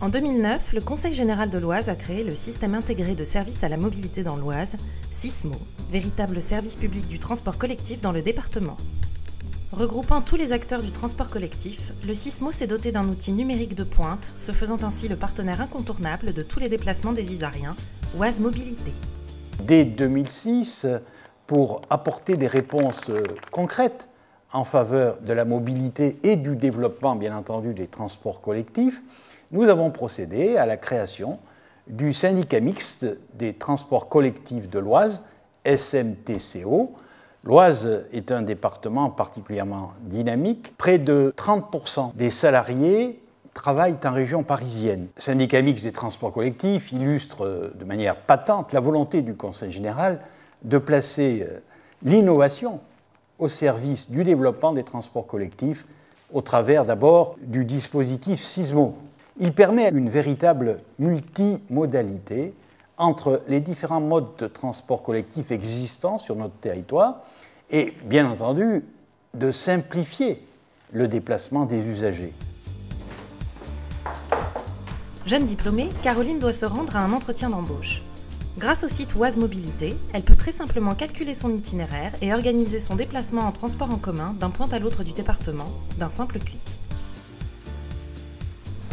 En 2009, le Conseil général de l'Oise a créé le Système intégré de services à la mobilité dans l'Oise, SISMO, véritable service public du transport collectif dans le département. Regroupant tous les acteurs du transport collectif, le SISMO s'est doté d'un outil numérique de pointe, se faisant ainsi le partenaire incontournable de tous les déplacements des Isariens, Oise Mobilité. Dès 2006, pour apporter des réponses concrètes en faveur de la mobilité et du développement, bien entendu, des transports collectifs, nous avons procédé à la création du syndicat mixte des transports collectifs de l'Oise, SMTCO. L'Oise est un département particulièrement dynamique. Près de 30% des salariés travaillent en région parisienne. Le syndicat mixte des transports collectifs illustre de manière patente la volonté du Conseil général de placer l'innovation au service du développement des transports collectifs au travers d'abord du dispositif SISMO. Il permet une véritable multimodalité entre les différents modes de transport collectif existants sur notre territoire et, bien entendu, de simplifier le déplacement des usagers. Jeune diplômée, Caroline doit se rendre à un entretien d'embauche. Grâce au site Oise Mobilité, elle peut très simplement calculer son itinéraire et organiser son déplacement en transport en commun d'un point à l'autre du département d'un simple clic.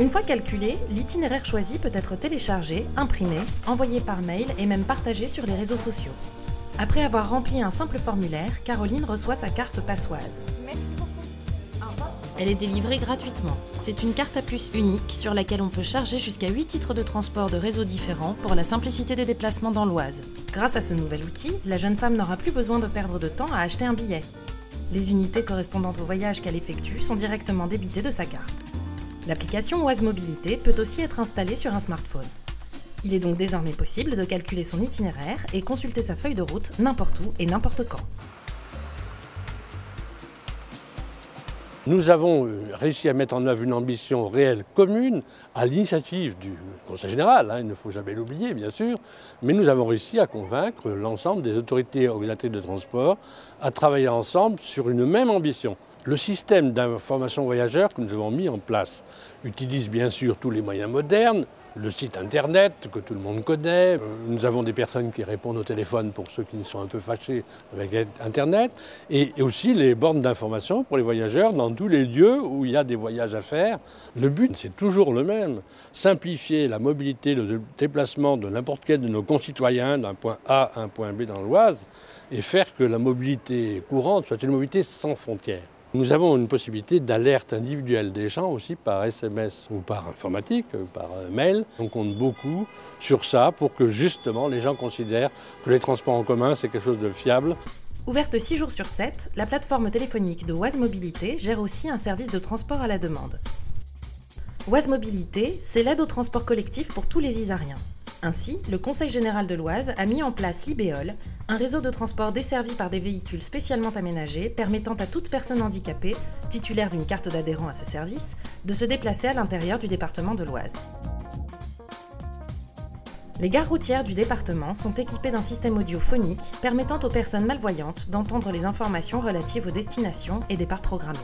Une fois calculé, l'itinéraire choisi peut être téléchargé, imprimé, envoyé par mail et même partagé sur les réseaux sociaux. Après avoir rempli un simple formulaire, Caroline reçoit sa carte Passoise. Merci beaucoup. Au revoir. Elle est délivrée gratuitement. C'est une carte à puce unique sur laquelle on peut charger jusqu'à 8 titres de transport de réseaux différents pour la simplicité des déplacements dans l'Oise. Grâce à ce nouvel outil, la jeune femme n'aura plus besoin de perdre de temps à acheter un billet. Les unités correspondantes au voyage qu'elle effectue sont directement débitées de sa carte. L'application Oise Mobilité peut aussi être installée sur un smartphone. Il est donc désormais possible de calculer son itinéraire et consulter sa feuille de route n'importe où et n'importe quand. Nous avons réussi à mettre en œuvre une ambition réelle commune à l'initiative du Conseil général, il ne faut jamais l'oublier bien sûr, mais nous avons réussi à convaincre l'ensemble des autorités organisatrices de transport à travailler ensemble sur une même ambition. Le système d'information voyageurs que nous avons mis en place utilise bien sûr tous les moyens modernes, le site internet que tout le monde connaît. Nous avons des personnes qui répondent au téléphone pour ceux qui sont un peu fâchés avec internet et aussi les bornes d'information pour les voyageurs dans tous les lieux où il y a des voyages à faire. Le but c'est toujours le même, simplifier la mobilité, le déplacement de n'importe quel de nos concitoyens d'un point A à un point B dans l'Oise et faire que la mobilité courante soit une mobilité sans frontières. Nous avons une possibilité d'alerte individuelle des gens aussi par SMS ou par informatique, par mail. On compte beaucoup sur ça pour que justement les gens considèrent que les transports en commun c'est quelque chose de fiable. Ouverte 6 jours sur 7, la plateforme téléphonique de Oise Mobilité gère aussi un service de transport à la demande. Oise Mobilité, c'est l'aide au transport collectif pour tous les Isariens. Ainsi, le Conseil général de l'Oise a mis en place l'Ibéol, un réseau de transport desservi par des véhicules spécialement aménagés permettant à toute personne handicapée, titulaire d'une carte d'adhérent à ce service, de se déplacer à l'intérieur du département de l'Oise. Les gares routières du département sont équipées d'un système audio phonique permettant aux personnes malvoyantes d'entendre les informations relatives aux destinations et départs programmés.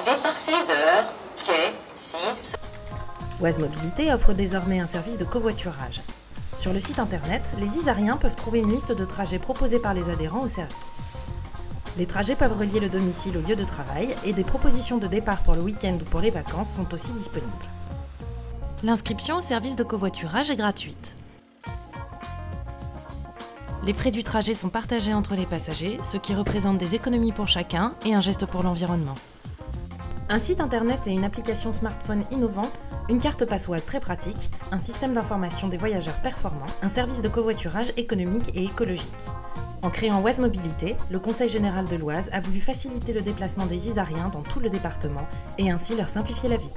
Départ 16h, quai 6. Oise Mobilité offre désormais un service de covoiturage. Sur le site internet, les Isariens peuvent trouver une liste de trajets proposés par les adhérents au service. Les trajets peuvent relier le domicile au lieu de travail et des propositions de départ pour le week-end ou pour les vacances sont aussi disponibles. L'inscription au service de covoiturage est gratuite. Les frais du trajet sont partagés entre les passagers, ce qui représente des économies pour chacun et un geste pour l'environnement. Un site internet et une application smartphone innovant, une carte Passoise très pratique, un système d'information des voyageurs performant, un service de covoiturage économique et écologique. En créant Oise Mobilité, le Conseil général de l'Oise a voulu faciliter le déplacement des Isariens dans tout le département et ainsi leur simplifier la vie.